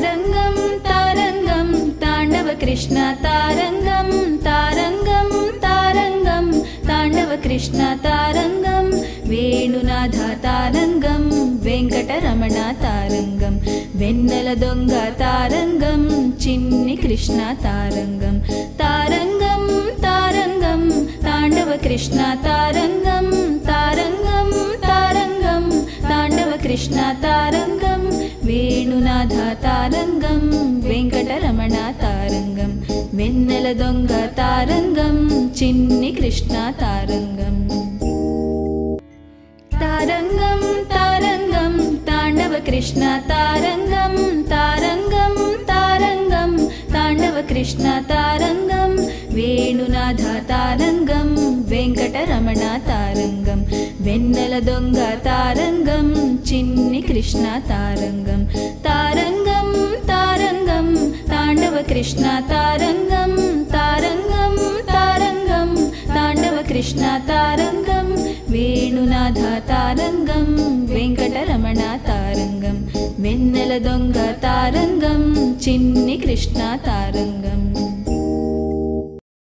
तारंगम तारंगम तांडव कृष्ण तारंगम तारंगम तारंगम तांडव कृष्ण तारंगम वेणुनाथ तारंगम वेंकटरमण तारंगम वेन्नెల దొంగ तारंगम चिन्नि कृष्ण तारंगम तारंगम तारंगम तांडव कृष्ण तारंगम तारंगम तारंगम तांडव कृष्ण तारंगम वेणुनाथ तारंगम वेंकटरमण तारंगम वेन्नెల దొంగ तारंगम चिन्नि कृष्ण तारंगम तारंगम तारंगम तांडव कृष्ण तारंगम तारंगम तारंगम तांडव कृष्ण तारंगम वेणुनाथ तारंगम वेंकटरमण तारंगम वेन्नెల దొంగ तारंगम चिन्नि कृष्ण तारंगम तारंगम तारंगम तांडव कृष्ण तारंगम तारंगम तारंगम तांडव कृष्ण तारंगम वेणुनाथ तारंगम वेंकटरमण तारंगम वेन्नెల దొంగ तारंगम चिन्नि कृष्ण तारंगम।